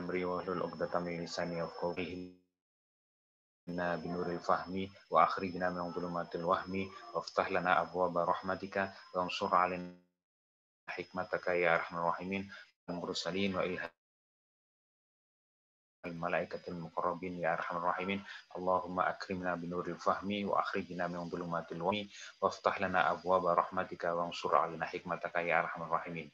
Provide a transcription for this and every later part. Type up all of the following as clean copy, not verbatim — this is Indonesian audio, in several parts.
amri wahlul 'uqdatam min lisani yafqahu binuril fahmi wa akhrijna min dhulumatil wahmi waftah lana abwaaba rahmatika wansur 'alaina hikmataka ya arhamar rahimin mursalin wa ilham al-malaikatil muqarrabin ya arhamar rahimin. Allahumma akrimna binuril fahmi wa akhrijna min dhulumatil wahmi waftah lana abwaaba rahmatika wansur 'alaina hikmataka ya arhamar rahimin.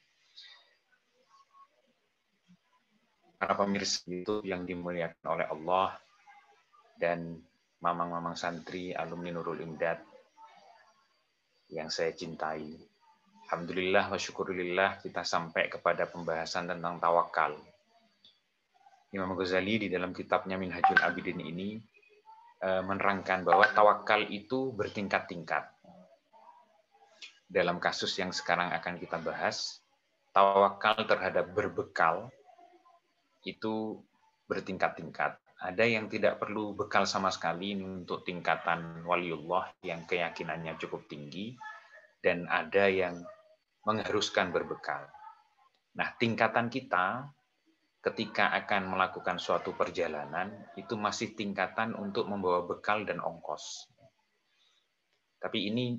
Para pemirsa YouTube yang dimuliakan oleh Allah dan mamang-mamang santri alumni Nurul Imdad yang saya cintai. Alhamdulillah wa syukurillah kita sampai kepada pembahasan tentang tawakal. Imam Ghazali di dalam kitabnya Minhajul Abidin ini menerangkan bahwa tawakal itu bertingkat-tingkat. Dalam kasus yang sekarang akan kita bahas, tawakal terhadap berbekal itu bertingkat-tingkat. Ada yang tidak perlu bekal sama sekali untuk tingkatan waliullah yang keyakinannya cukup tinggi, dan ada yang mengharuskan berbekal. Nah, tingkatan kita ketika akan melakukan suatu perjalanan itu masih tingkatan untuk membawa bekal dan ongkos. Tapi ini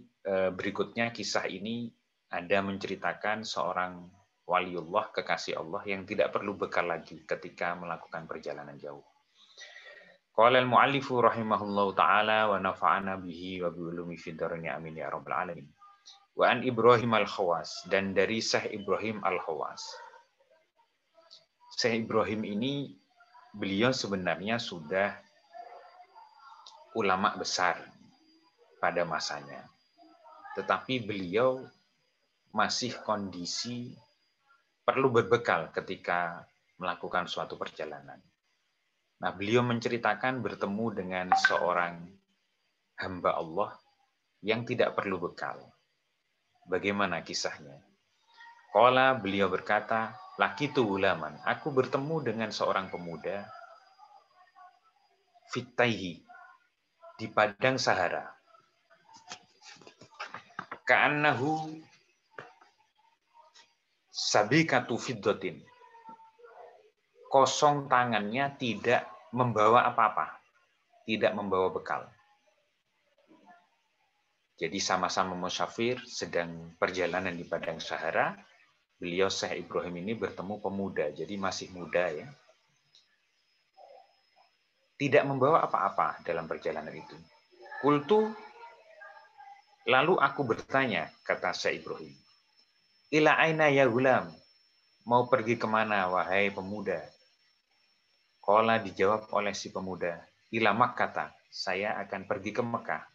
berikutnya kisah ini ada menceritakan seorang waliullah kekasih Allah yang tidak perlu bekal lagi ketika melakukan perjalanan jauh. Qala al-mu'allifu rahimahullahu ta'ala wa nafa'ana bihi wa bi ulumi fid dharain amin ya rabbal alamin. Wa an Ibrahim al-Khawas, dan dari Syekh Ibrahim al-Khawas. Syekh Ibrahim ini beliau sebenarnya sudah ulama besar pada masanya. Tetapi beliau masih kondisi perlu berbekal ketika melakukan suatu perjalanan. Nah, beliau menceritakan bertemu dengan seorang hamba Allah yang tidak perlu bekal. Bagaimana kisahnya? Qala, beliau berkata, laqitu ulaman, aku bertemu dengan seorang pemuda fittaihi, di padang Sahara. Ka'annahu sabikatu fiddatin, kosong tangannya, tidak membawa apa-apa, tidak membawa bekal. Jadi sama-sama musafir sedang perjalanan di padang Sahara. Beliau Syekh Ibrahim ini bertemu pemuda, jadi masih muda ya. Tidak membawa apa-apa dalam perjalanan itu. Qultu, lalu aku bertanya, kata Syekh Ibrahim, ila aina ya gulam, mau pergi kemana wahai pemuda? Qala, dijawab oleh si pemuda, ila Makkah, saya akan pergi ke Mekah.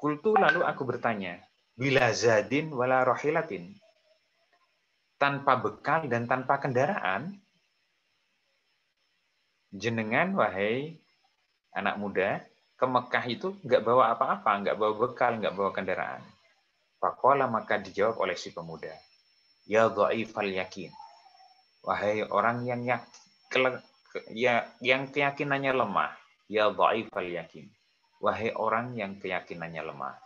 Qultu, lalu aku bertanya, bila zadin wala rohilatin, tanpa bekal dan tanpa kendaraan? Jenengan wahai anak muda ke Mekah itu nggak bawa apa-apa, nggak bawa bekal, nggak bawa kendaraan. Faqala, maka dijawab oleh si pemuda, ya dhaifal yakin, wahai orang yang keyakinannya lemah, ya dhaifal yakin, wahai orang yang keyakinannya lemah.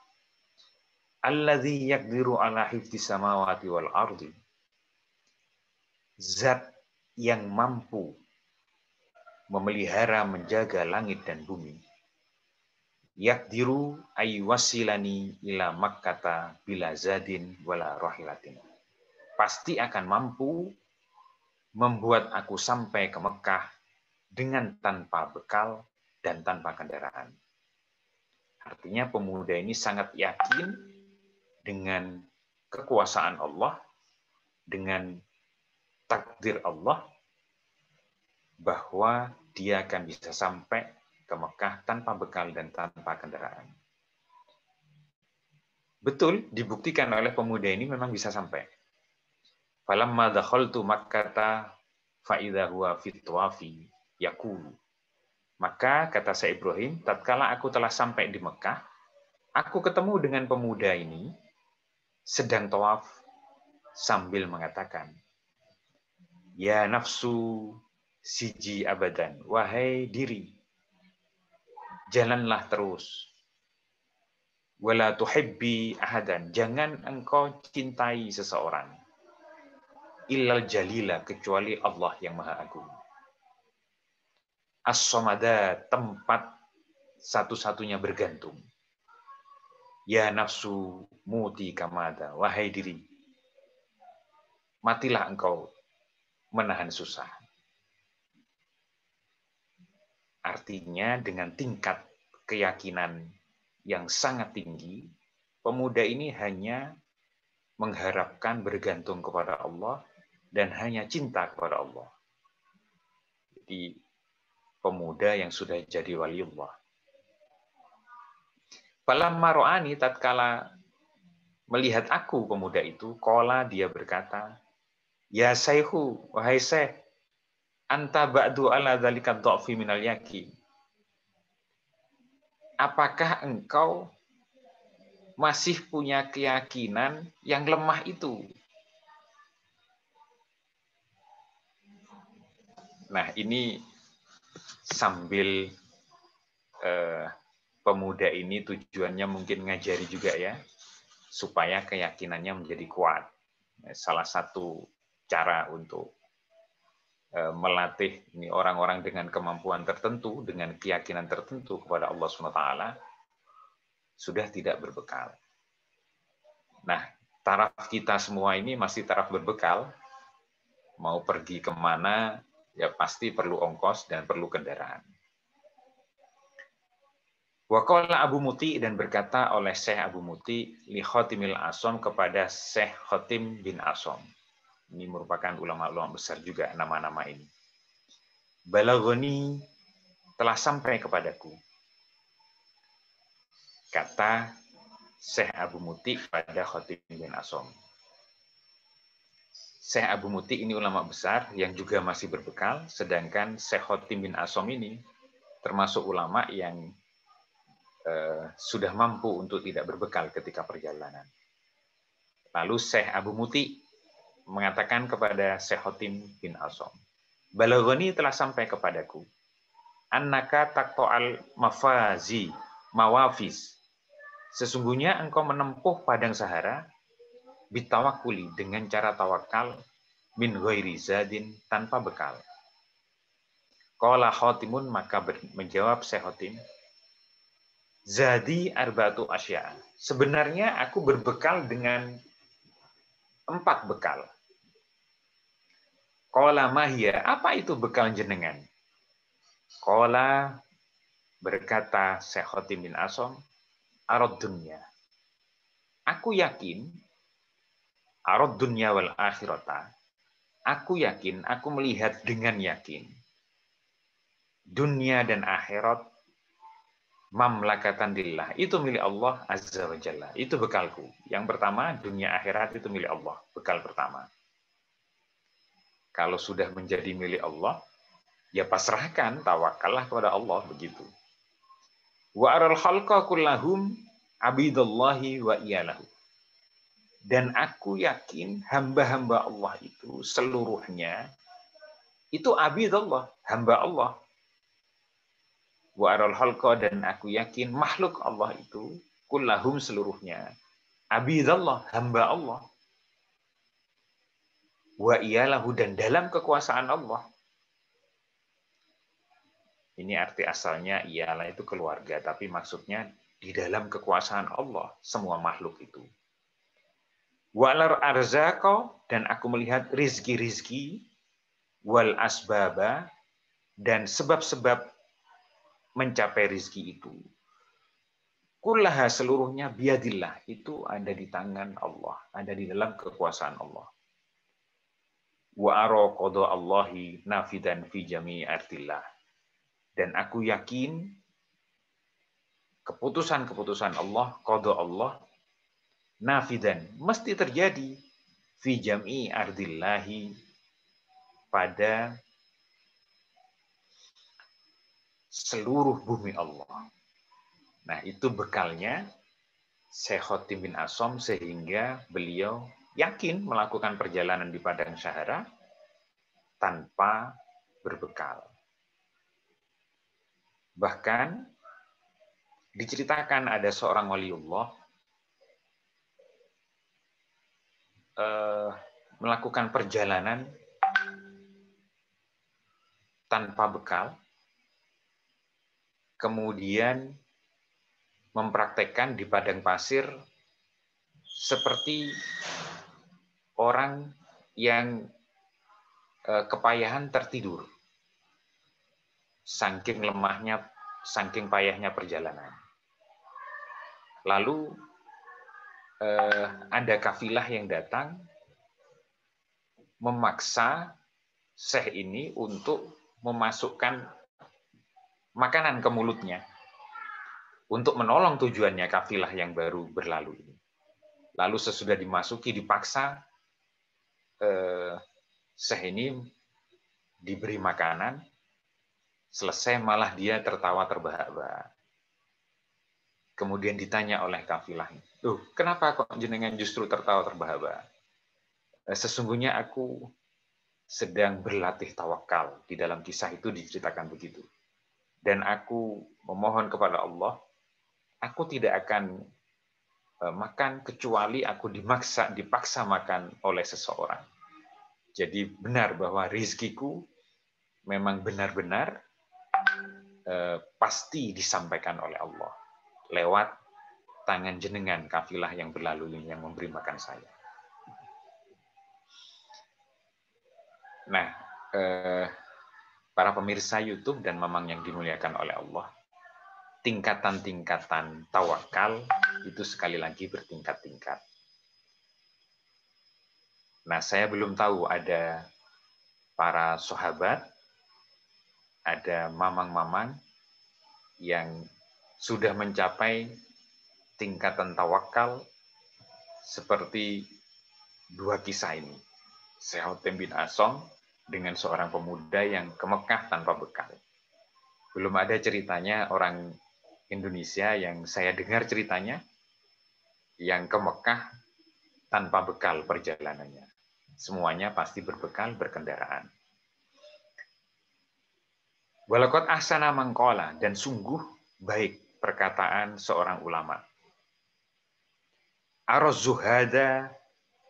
Alladzi yaqdiru ala hifdzis samawati wal ardi, zat yang mampu memelihara, menjaga langit dan bumi. Yaqdiru aywasilani ila Makkata bila zadin wala rahilatin, pasti akan mampu membuat aku sampai ke Mekah dengan tanpa bekal dan tanpa kendaraan. Artinya pemuda ini sangat yakin dengan kekuasaan Allah, dengan takdir Allah, bahwa dia akan bisa sampai ke Mekah tanpa bekal dan tanpa kendaraan. Betul, dibuktikan oleh pemuda ini memang bisa sampai. Falamma dakhaltu Makkata fa idza huwa fit tawafi yaqulu. Maka kata Syekh Ibrahim, tatkala aku telah sampai di Mekah, aku ketemu dengan pemuda ini sedang tawaf sambil mengatakan, ya nafsu siji abadan, wahai diri, jalanlah terus. Wala tuhibbi ahadan, jangan engkau cintai seseorang. illal jalila, kecuali Allah yang Maha Agung. As-somada, tempat satu-satunya bergantung. Ya nafsu muti kamada, wahai diri, matilah engkau menahan susah. Artinya dengan tingkat keyakinan yang sangat tinggi, pemuda ini hanya mengharapkan bergantung kepada Allah dan hanya cinta kepada Allah. Jadi pemuda yang sudah jadi waliullah. Falamma ra'ani, tatkala melihat aku pemuda itu, qala, dia berkata, ya sayhu, wahai syekh, anta ba'du ala dzalika dha'fi minal yakin. Apakah engkau masih punya keyakinan yang lemah itu? Nah, ini sambil pemuda ini tujuannya mungkin ngajari juga ya, supaya keyakinannya menjadi kuat. Salah satu cara untuk melatih ini orang-orang dengan kemampuan tertentu, dengan keyakinan tertentu kepada Allah SWT, sudah tidak berbekal. Nah, taraf kita semua ini masih taraf berbekal. Mau pergi kemana, ya pasti perlu ongkos dan perlu kendaraan. Waqala Abu Muti, dan berkata oleh Syekh Abu Muti li Khotimil Asom, kepada Syekh Khotim bin Asom. Ini merupakan ulama-ulama besar juga nama-nama ini. Balaghani, telah sampai kepadaku, kata Syekh Abu Muti pada Khotim bin Asom. Syekh Abu Muti ini ulama besar yang juga masih berbekal, sedangkan Syekh Khotim bin Asom ini termasuk ulama yang sudah mampu untuk tidak berbekal ketika perjalanan. Lalu Syekh Abu Muti mengatakan kepada Syekh Khotim bin Asom, Balaghani, telah sampai kepadaku, annaka taqta'al mafazi mawafis, sesungguhnya engkau menempuh padang sahara bitawakuli, dengan cara tawakal, min ghairi zadin, tanpa bekal. Qala Khotimun, maka menjawab Syekh Khotim, zadi arba'atu asya, sebenarnya aku berbekal dengan 4 bekal. Qala mahia, apa itu bekal jenengan? Qala, berkata Syekh Khotim bin Asom, arad dunya, aku yakin, arad dunya wal akhirata, aku yakin, aku melihat dengan yakin, dunia dan akhirat, mamlakatan lillah, itu milik Allah Azza wa Jalla. Itu bekalku. Yang pertama, dunia akhirat itu milik Allah. Bekal pertama. Kalau sudah menjadi milik Allah, ya pasrahkan, tawakallah kepada Allah, begitu. Wa aral khalqa kullahum abidallahi wa iyalahu. Dan aku yakin hamba-hamba Allah itu seluruhnya itu abidallah, hamba Allah. Wa aral khalqa, dan aku yakin makhluk Allah itu kullahum, seluruhnya abidallah, hamba Allah. Wa iyalahu, dan dalam kekuasaan Allah. Ini arti asalnya ialah itu keluarga, tapi maksudnya di dalam kekuasaan Allah semua makhluk itu. Walar arzaqo, dan aku melihat rizki-rizki, wal asbaba, dan sebab-sebab mencapai rizki itu. Kullaha, seluruhnya biadillah, itu ada di tangan Allah, ada di dalam kekuasaan Allah. Wa ara qada Allahi nafidan fi jami'i ardillah, dan aku yakin keputusan-keputusan Allah, qada Allah, nafidan, mesti terjadi, fi jam'i ardillahi, pada seluruh bumi Allah. Nah, itu bekalnya Syekh Khotim bin Asom, sehingga beliau yakin melakukan perjalanan di padang sahara tanpa berbekal. Bahkan diceritakan ada seorang waliullah, melakukan perjalanan tanpa bekal, kemudian mempraktekkan di padang pasir seperti orang yang kepayahan tertidur, saking lemahnya, saking payahnya perjalanan. Lalu ada kafilah yang datang memaksa Syekh ini untuk memasukkan makanan ke mulutnya untuk menolong tujuannya kafilah yang baru berlalu ini. Lalu sesudah dimasuki dipaksa, Syekh ini diberi makanan, selesai malah dia tertawa terbahak-bahak. Kemudian ditanya oleh kafilah, "Loh, kenapa kok jenengan justru tertawa terbahak-bahak?" Sesungguhnya aku sedang berlatih tawakal. Di dalam kisah itu diceritakan begitu. Dan aku memohon kepada Allah, aku tidak akan makan kecuali aku dipaksa makan oleh seseorang. Jadi benar bahwa rizkiku memang benar-benar pasti disampaikan oleh Allah lewat tangan jenengan kafilah yang berlalu ini yang memberi makan saya. Nah, para pemirsa YouTube dan Mamang yang dimuliakan oleh Allah, tingkatan-tingkatan tawakal itu sekali lagi bertingkat-tingkat. Nah, saya belum tahu ada para sahabat, ada mamang-mamang yang sudah mencapai tingkatan tawakal seperti dua kisah ini. Syekh bin Asom dengan seorang pemuda yang ke Mekah tanpa bekal. Belum ada ceritanya orang Indonesia yang saya dengar ceritanya yang ke Mekah tanpa bekal perjalanannya. Semuanya pasti berbekal berkendaraan. Walaqad ahsana mangqala, dan sungguh baik perkataan seorang ulama. Ar-zuhada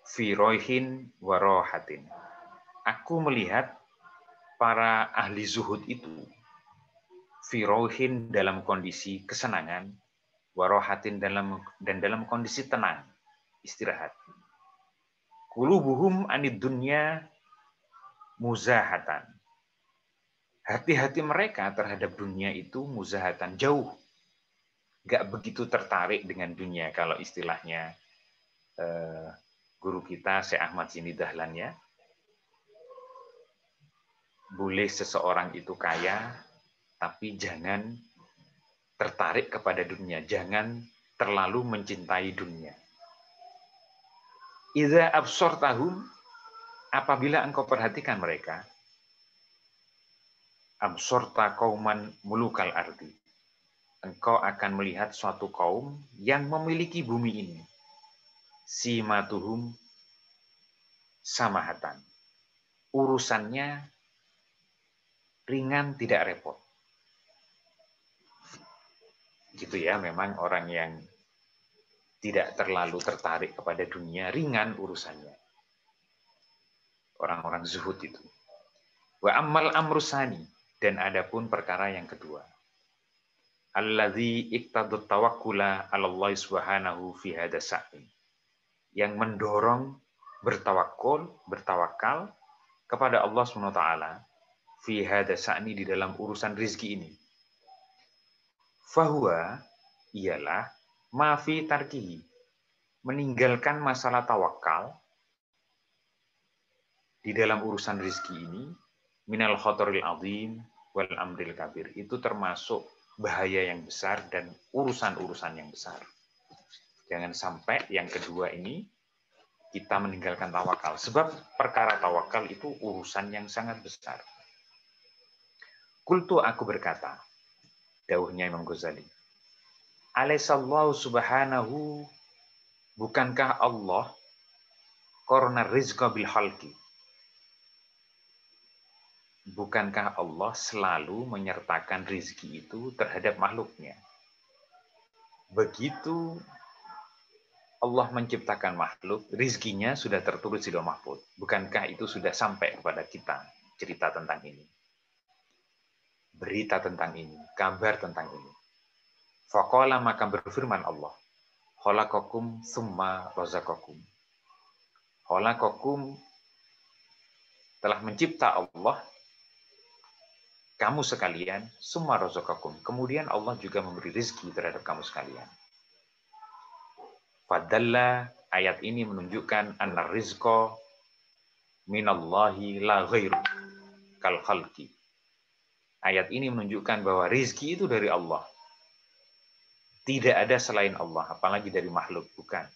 fi roihin wa rohatin. Aku melihat para ahli zuhud itu fi roihin dalam kondisi kesenangan, wa rohatin dalam kondisi tenang, istirahat. Qulubuhum anid dunya muzahatan. Hati-hati mereka terhadap dunia itu muzahatan, jauh. Gak begitu tertarik dengan dunia kalau istilahnya guru kita Syekh Ahmad Zini Dahlan ya. Boleh seseorang itu kaya, tapi jangan tertarik kepada dunia, jangan terlalu mencintai dunia. Idza absortahum, apabila engkau perhatikan mereka, absorta qauman mulukal ardi, engkau akan melihat suatu kaum yang memiliki bumi ini. Simatuhum samahatan. Urusannya ringan, tidak repot. Gitu ya, memang orang yang tidak terlalu tertarik kepada dunia, ringan urusannya. Orang-orang zuhud itu. Wa ammal amrusani, dan adapun perkara yang kedua. Alladzi iqtadut tawakkula 'ala Allah subhanahu fi hadza sa'in. Yang mendorong bertawakal kepada Allah Subhanahu wa taala fi hadza sa'ni, di dalam urusan rizki ini. Fahuwa, ialah ma fi tarkihi, meninggalkan masalah tawakal di dalam urusan rizki ini, minal khotoril azim wal amril kabir, itu termasuk bahaya yang besar dan urusan-urusan yang besar. Jangan sampai yang kedua ini kita meninggalkan tawakal, sebab perkara tawakal itu urusan yang sangat besar. Qultu, aku berkata, dawuhnya Imam Ghazali, alaihissallahu subhanahu, bukankah Allah qarna rizqa bil halqi, bukankah Allah selalu menyertakan rizki itu terhadap makhluknya? Begitu Allah menciptakan makhluk, rizkinya sudah tertulis di Lauh Mahfuz. Bukankah itu sudah sampai kepada kita cerita tentang ini? Berita tentang ini, kabar tentang ini. Faqala, maka berfirman Allah, khalaqakum summa razaqakum. Khalaqakum, telah mencipta Allah kamu sekalian, summa razaqakum. Kemudian Allah juga memberi rezeki terhadap kamu sekalian. Fadalla, ayat ini menunjukkan anna rizqa minallahi la ghairu kal khalqi. Ayat ini menunjukkan bahwa rizki itu dari Allah. Tidak ada selain Allah, apalagi dari makhluk, bukan.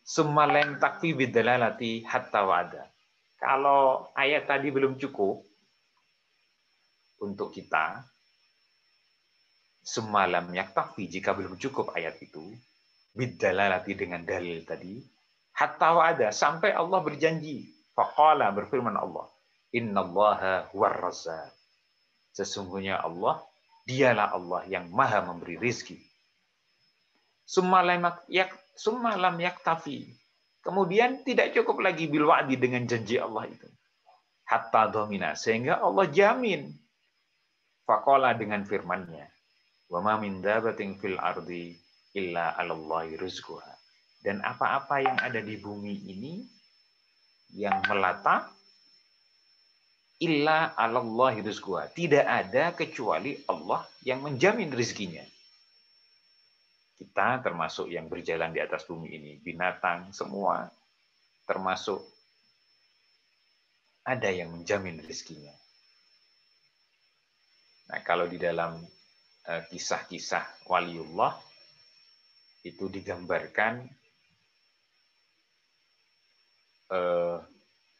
Summa lam takfi bidalalati hatta wa'ada. Kalau ayat tadi belum cukup untuk kita, summa lam yaktafi, jika belum cukup ayat itu, bidalalati dengan dalil tadi, hatta wa'ada, sampai Allah berjanji. Faqala, berfirman Allah, innallaha huwar razzaq. Sesungguhnya Allah, dialah Allah yang maha memberi rizki. Summa lam yaktafi. Kemudian tidak cukup lagi bil wa'di, dengan janji Allah itu. Hatta domina, sehingga Allah jamin. Faqala, dengan firman-Nya, wa ma min dabatin fil ardi illa 'alallahi rizquha. Dan apa-apa yang ada di bumi ini yang melata, illa 'alallahi rizquha. Tidak ada kecuali Allah yang menjamin rezekinya. Kita termasuk yang berjalan di atas bumi ini, binatang semua termasuk ada yang menjamin rezekinya. Nah, kalau di dalam kisah-kisah waliullah itu digambarkan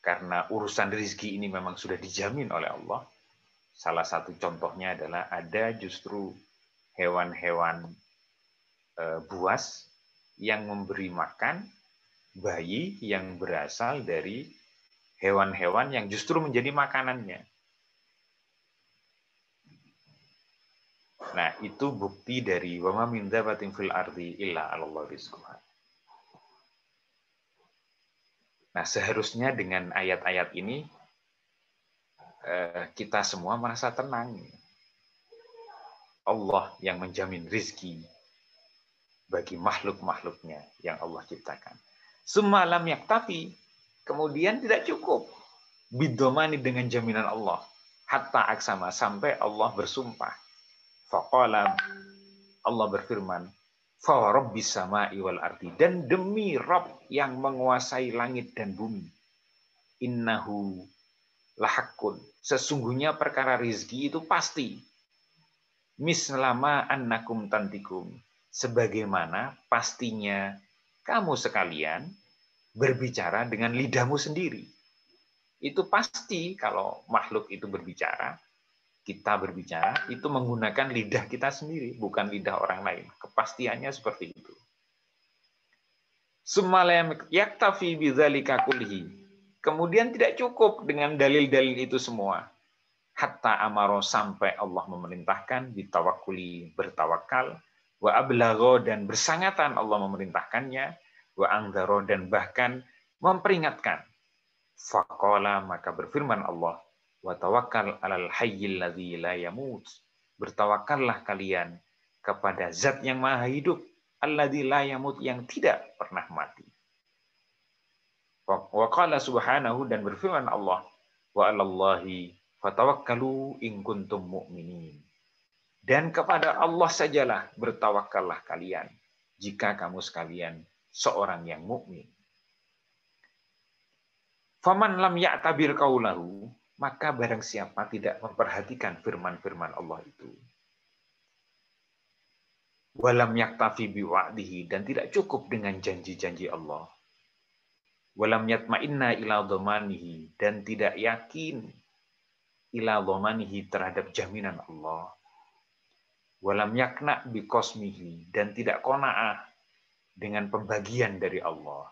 karena urusan rezeki ini memang sudah dijamin oleh Allah. Salah satu contohnya adalah ada justru hewan-hewan buas yang memberi makan bayi yang berasal dari hewan-hewan yang justru menjadi makanannya. Nah, itu bukti dari wa ma min dabatin fil ardi illa 'alallahi rizquha. Nah, seharusnya dengan ayat-ayat ini kita semua merasa tenang. Allah yang menjamin rizki bagi makhluk-makhluknya yang Allah ciptakan. Semalam yaktafi, kemudian tidak cukup bidomani dengan jaminan Allah. Hatta aksama, sampai Allah bersumpah. Faqala, Allah berfirman, fa rabbis sama'i wal ardi, dan demi Rabb yang menguasai langit dan bumi. Innahu lahakkun, sesungguhnya perkara rizki itu pasti. Mislama annakum tantikum, sebagaimana pastinya kamu sekalian berbicara dengan lidahmu sendiri. Itu pasti kalau makhluk itu berbicara, kita berbicara, itu menggunakan lidah kita sendiri, bukan lidah orang lain. Kepastiannya seperti itu. Summalam yaktafi bidzalika kullihi. Kemudian tidak cukup dengan dalil-dalil itu semua. Hatta amaro, sampai Allah memerintahkan ditawakuli, bertawakal, wa ablagho, dan bersangatan Allah memerintahkannya, wa angdaro, dan bahkan memperingatkan. Faqala, maka berfirman Allah, wa tawakkal 'alal hayyil ladzi la yamut. Bertawakallah kalian kepada zat yang maha hidup, alladzi la yamut, yang tidak pernah mati. Wa qala subhanahu, dan berfirman Allah, wa 'alallahi fatawakkalu in kuntum mu'minin. Dan kepada Allah sajalah bertawakallah kalian jika kamu sekalian seorang yang mukmin. Faman lam ya'tabir qaulahu, maka barang siapa tidak memperhatikan firman-firman Allah itu. Walam yaktafi biwa'dihi, dan tidak cukup dengan janji-janji Allah. Walam yatma'inna ila dhamanihi, dan tidak yakin ila dhamanihi, terhadap jaminan Allah. Walam yakna biqasmihi, dan tidak qanaah dengan pembagian dari Allah.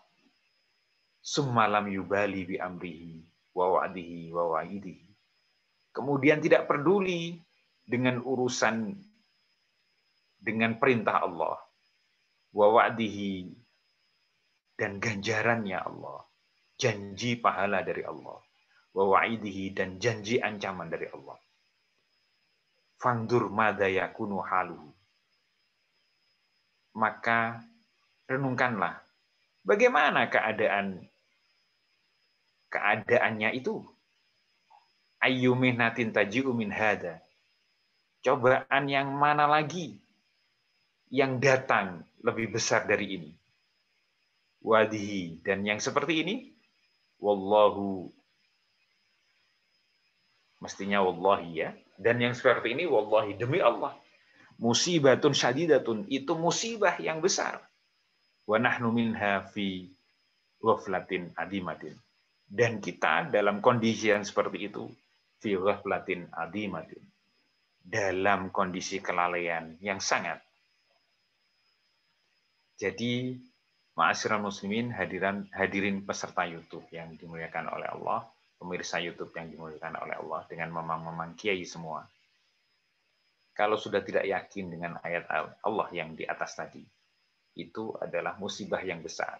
Summalam yubali bi amrihi wa wa'dihi wa wa'idihi. Kemudian tidak peduli dengan urusan, dengan perintah Allah, wa wa'dihi, dan ganjarannya Allah, janji pahala dari Allah, wa wa'idihi, dan janji ancaman dari Allah. Fandur madza yakunu haluhu, maka renungkanlah bagaimana keadaannya itu. Ayyuminatin taji'u min hada, cobaan yang mana lagi yang datang lebih besar dari ini. Wadihi, dan yang seperti ini, wallahu, mestinya wallahi ya, dan yang seperti ini wallahi, demi Allah, musibatun syadidatun, itu musibah yang besar. Wa nahnu minha fi ghaflatin adimatin, dan kita dalam kondisi yang seperti itu, fi ghaflatin adimatin, dalam kondisi kelalaian yang sangat. Jadi, ma'asyiral muslimin, hadirin peserta YouTube yang dimuliakan oleh Allah, pemirsa YouTube yang dimuliakan oleh Allah, dengan memang kiai semua. Kalau sudah tidak yakin dengan ayat Allah yang di atas tadi, itu adalah musibah yang besar.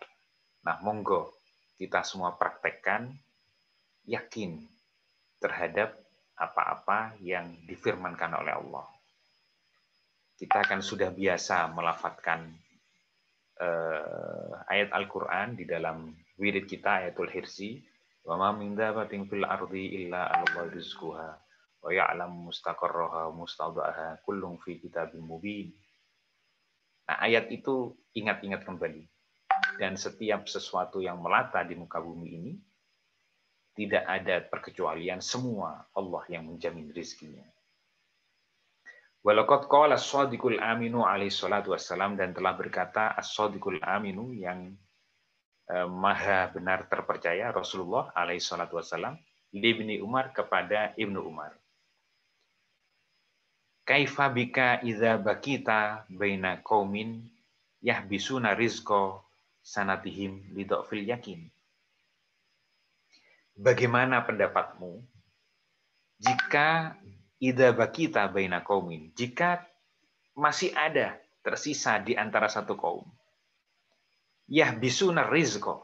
Nah, monggo kita semua praktekkan, yakin terhadap apa-apa yang difirmankan oleh Allah. Kita akan sudah biasa melafadzkan ayat Al-Quran di dalam wirid kita, ayatul hirsi, wa ma min dabatin fil ardi illa 'alallahi rizquha wa ya'lamu mustaqarraha wa mustawda'aha kullun fi kitabim mubin. Nah, ayat itu ingat-ingat kembali. Dan setiap sesuatu yang melata di muka bumi ini, tidak ada perkecualian, semua Allah yang menjamin rizkinya. Walaqad qala as-shadiqul aminu alaihi salatu wassalam, dan telah berkata as-shadiqul aminu, yang maha benar terpercaya, Rasulullah alaihi salatu wassalam, Ibni Umar, kepada Ibnu Umar. Kaifa bika idza bakita baina qaumin yahbisuna rizqa sanatihim lidhafil yakin. Bagaimana pendapatmu jika idza bakita baina qaumin, jika masih ada tersisa di antara satu kaum, yahbisuna rizqa,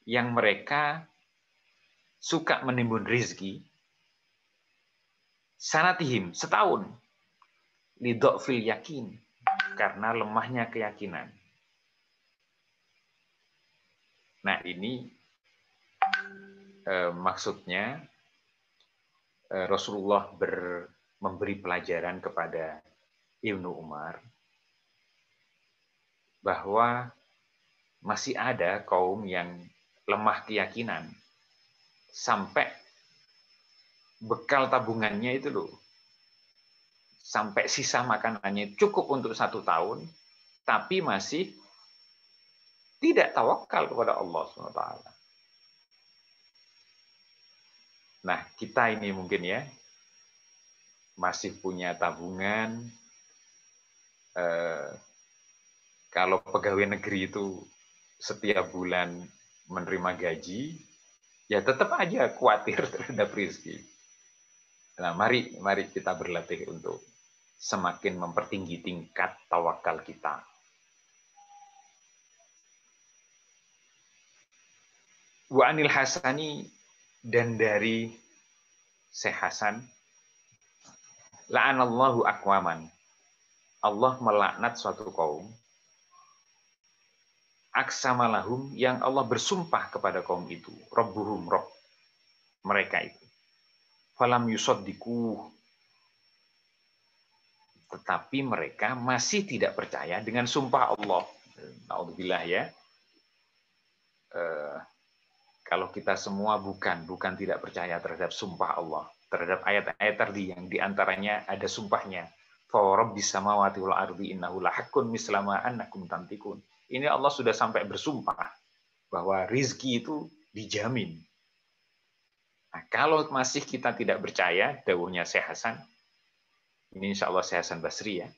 yang mereka suka menimbun rizki, sanatihim, setahun, lidhafil yakin, karena lemahnya keyakinan. Nah, ini maksudnya Rasulullah memberi pelajaran kepada Ibnu Umar bahwa masih ada kaum yang lemah keyakinan, sampai bekal tabungannya itu loh, sampai sisa makanannya cukup untuk 1 tahun, tapi masih tidak tawakal kepada Allah SWT. Nah, kita ini mungkin ya, masih punya tabungan. Kalau pegawai negeri itu setiap bulan menerima gaji, ya tetap aja khawatir terhadap rezeki. Nah, mari kita berlatih untuk semakin mempertinggi tingkat tawakal kita. Wa anil Hasani, dan dari Syekh Hasan, la'anallahu aqwaman, Allah melaknat suatu kaum, aksamalahum, yang Allah bersumpah kepada kaum itu, rabbuhum, rob mereka itu, falam yusaddiquh, tetapi mereka masih tidak percaya dengan sumpah Allah. Naudzubillah ya. Kalau kita semua bukan tidak percaya terhadap sumpah Allah, terhadap ayat-ayat tadi yang diantaranya ada sumpahnya, fa rabbis samawati wal ardi innahu lahaqqun mislama annakum tantikun. Ini Allah sudah sampai bersumpah bahwa rizki itu dijamin. Nah, kalau masih kita tidak percaya, dawuhnya Syekh Hasan, ini insya Allah Syekh Hasan Basri ya,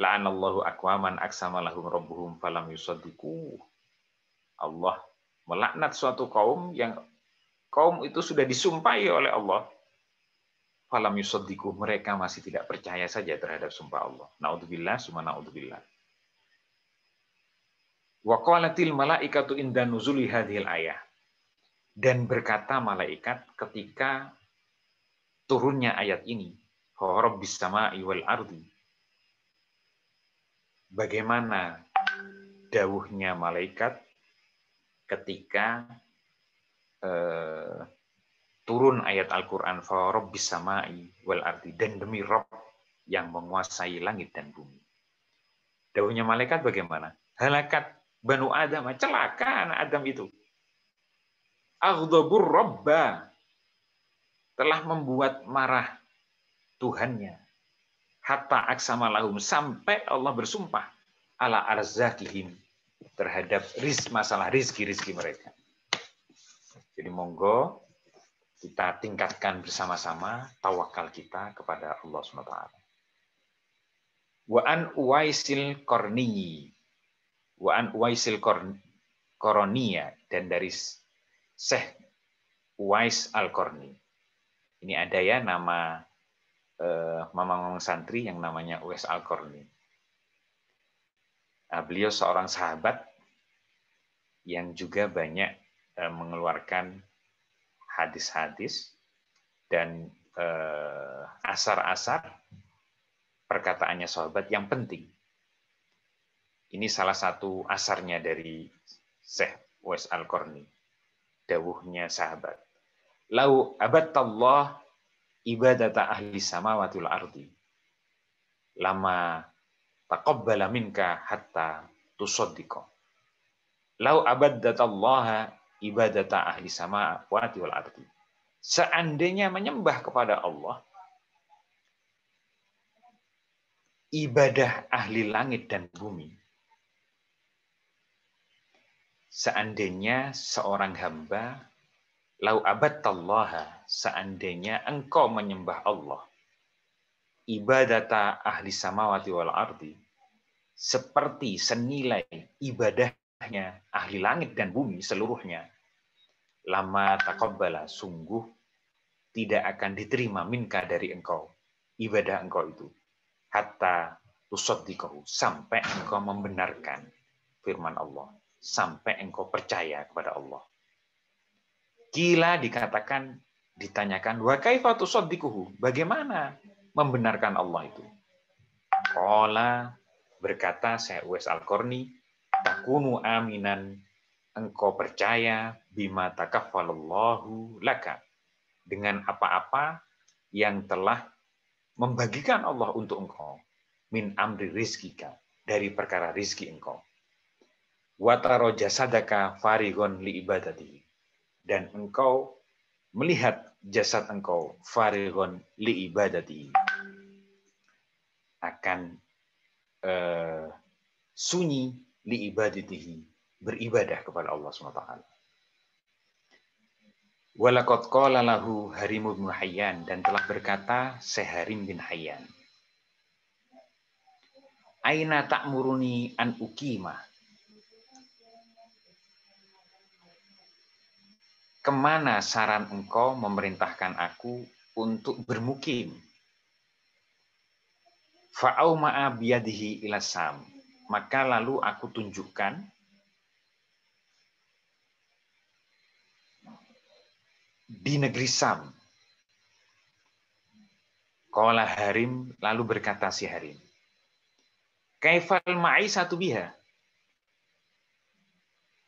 la'anallahu aqwaman aksamalahum rabbuhum falam yusaddiquh. Allah melaknat suatu kaum yang kaum itu sudah disumpahi oleh Allah, falam yusaddiquh, mereka masih tidak percaya saja terhadap sumpah Allah. Naudzubillah summa naudzubillah. Wa qalatil malaikatu inda nuzuli hadhil ayah. Dan berkata malaikat ketika turunnya ayat ini, Rabbis sama'i wal ardi. Bagaimana dawuhnya malaikat ketika turun ayat Al-Quran, Rabbis sama'i wal ardi, dan demi Rabb yang menguasai langit dan bumi. Dawuhnya malaikat bagaimana? Halakat Banu Adam, celaka anak Adam itu. Aghdabur Rabba, telah membuat marah Tuhannya. Hatta aksama lahum, sampai Allah bersumpah ala arzakihim, terhadap masalah rizki mereka. Jadi monggo kita tingkatkan bersama-sama tawakal kita kepada Allah SWT. Wa an Uwaisil Qarni, wa an Uwaisil Qarniya, dan dari Syekh Uwais Al-Qarni. Ini ada ya nama mamang santri yang namanya Uwais Al-Qarni. Nah, beliau seorang sahabat yang juga banyak mengeluarkan hadis-hadis dan asar-asar perkataannya sahabat yang penting. Ini salah satu asarnya dari Syekh Uwais Al-Qarni. Dawuhnya sahabat. Lau abattallah ibadata ahli samawati wal ardi lama taqabbala minka hatta tusaddiqa. Lau abadatallaha ibadata ahli samawati wal ardi. Seandainya menyembah kepada Allah, ibadah ahli langit dan bumi, seandainya seorang hamba, lau abadtallaha, seandainya engkau menyembah Allah, ibadata ahli samawati wal ardi, seperti senilai ibadahnya ahli langit dan bumi seluruhnya, lama taqabbala, sungguh tidak akan diterima minka dari engkau, ibadah engkau itu, hatta tusaddiqahu, sampai engkau membenarkan firman Allah, sampai engkau percaya kepada Allah. Kila dikatakan, ditanyakan, wa kaifa tusaddiquhu, bagaimana membenarkan Allah itu? Qala, berkata Syekh Uwais Al-Qarni, takunu aminan, engkau percaya bima takaffalallahu laka, dengan apa-apa yang telah membagikan Allah untuk engkau, min amri rizkika, dari perkara rizki engkau. Wa taro jasadaka farigon li ibadati, dan engkau melihat jasad engkau farigon li ibadati, akan sunyi li ibadatihi, beribadah kepada Allah SWT. Walaqad qala lahu Harim bin Hayyan, dan telah berkata Syekh Harim bin Hayyan, aina ta'muruni an uqima, kemana saran engkau memerintahkan aku untuk bermukim? Fa'auma'a biyadihi ila Sam, maka lalu aku tunjukkan di negeri Sam. Qala Harim, lalu berkata si Harim, kaifal ma'isatu biha,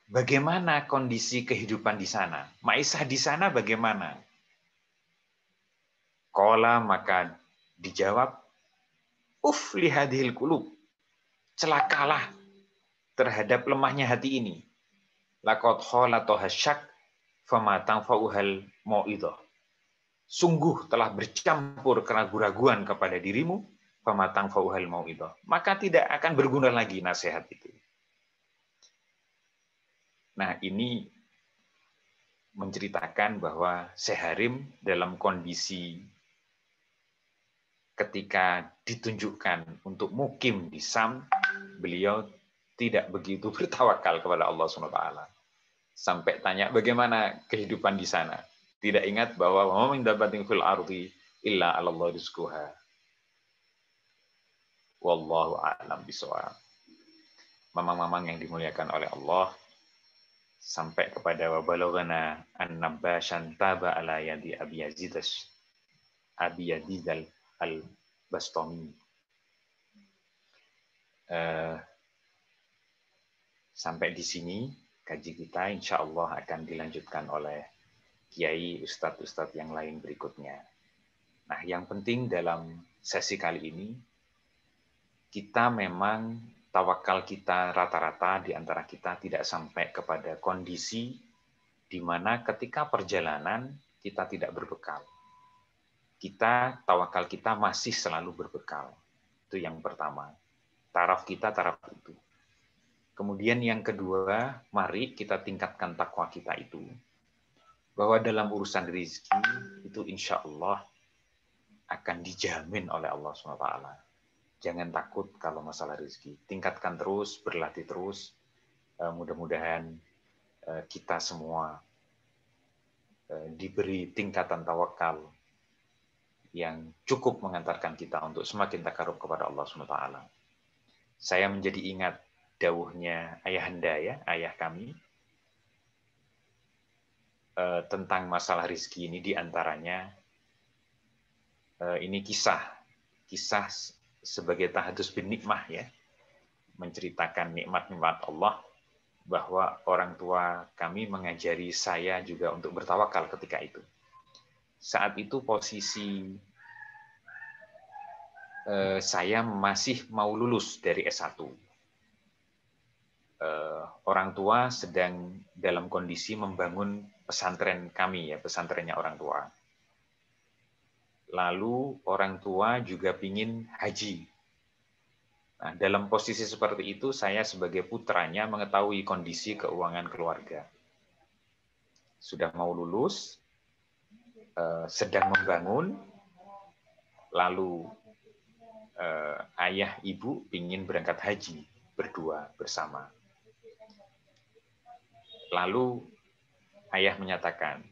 bagaimana kondisi kehidupan di sana? Ma'isah di sana bagaimana? Qala, maka dijawab, uf lihadhil qulub, celakalah terhadap lemahnya hati ini. Laqad khalatoha syak fama tanfa'uhal mau'idhah, sungguh telah bercampur keraguan-raguan kepada dirimu, fama tanfa'uhal mau'idhah, maka tidak akan berguna lagi nasihat itu. Nah, ini menceritakan bahwa Syekh Harim dalam kondisi ketika ditunjukkan untuk mukim di Sam, beliau tidak begitu bertawakal kepada Allah SWT. Sampai tanya bagaimana kehidupan di sana. Tidak ingat bahwa wa min dabbatin fil ardi illa 'alallahi rizquha. Wallahu a'lam bishawab. mamang-mamang yang dimuliakan oleh Allah, sampai kepada wabalaghana an-nabashan taba ala yadi Abi Yazid al-Bastami. Sampai di sini kaji kita, insya Allah akan dilanjutkan oleh kiai, ustadz-ustadz yang lain berikutnya. Nah, yang penting dalam sesi kali ini, kita memang tawakal kita rata-rata di antara kita tidak sampai kepada kondisi di mana ketika perjalanan kita tidak berbekal. Tawakal kita masih selalu berbekal. Itu yang pertama. Taraf kita, taraf itu. Kemudian yang kedua, mari kita tingkatkan takwa kita itu. Bahwa dalam urusan rezeki itu insya Allah akan dijamin oleh Allah SWT. Jangan takut kalau masalah rezeki. Tingkatkan terus, berlatih terus. Mudah-mudahan kita semua diberi tingkatan tawakal yang cukup mengantarkan kita untuk semakin takarub kepada Allah SWT. Saya menjadi ingat dawuhnya ayahanda ya, ayah kami, tentang masalah rezeki ini diantaranya ini kisah sebagai tahadus bin nikmah ya, menceritakan nikmat-nikmat Allah, bahwa orang tua kami mengajari saya juga untuk bertawakal ketika itu. Saat itu posisi saya masih mau lulus dari S1. Orang tua sedang dalam kondisi membangun pesantren kami ya, pesantrennya orang tua. Lalu orang tua juga ingin haji. Nah, dalam posisi seperti itu, saya sebagai putranya mengetahui kondisi keuangan keluarga. Sudah mau lulus, sedang membangun, lalu ayah ibu ingin berangkat haji berdua bersama. Lalu ayah menyatakan,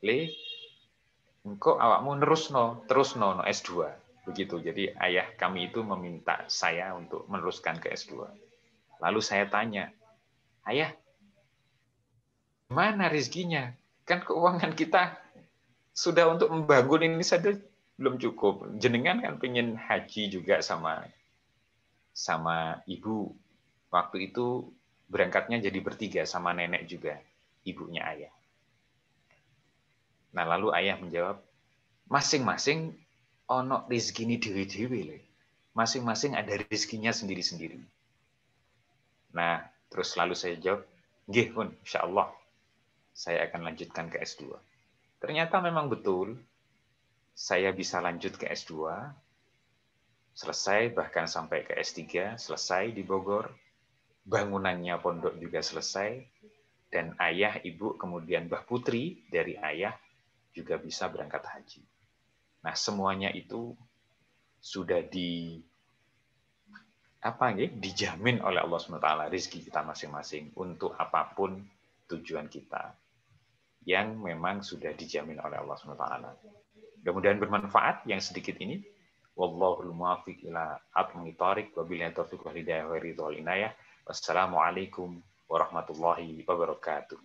Le, engkau awakmu terus no S2. Begitu. Jadi ayah kami itu meminta saya untuk meneruskan ke S2. Lalu saya tanya, ayah, mana rezekinya? Kan keuangan kita sudah untuk membangun ini saja belum cukup. Jenengan kan pengen haji juga sama ibu. Waktu itu berangkatnya jadi bertiga sama nenek juga, ibunya ayah. Nah, lalu ayah menjawab, masing-masing ono rezeki ini dewe-dewe. Masing-masing ada rezekinya sendiri-sendiri. Nah, terus lalu saya jawab, nggih pun, insyaallah saya akan lanjutkan ke S2. Ternyata memang betul, saya bisa lanjut ke S2, selesai, bahkan sampai ke S3, selesai di Bogor, bangunannya pondok juga selesai, dan ayah, ibu, kemudian Mbah Putri dari ayah juga bisa berangkat haji. Nah, semuanya itu sudah dijamin oleh Allah SWT, rezeki kita masing-masing untuk apapun tujuan kita, yang memang sudah dijamin oleh Allah SWT. Mudah-mudahan bermanfaat yang sedikit ini. Wallahul muwaffiq ila aqwamit thoriq wa billahi taufiq wal hidayah wa ridwal inayah. Wassalamualaikum warahmatullahi wabarakatuh.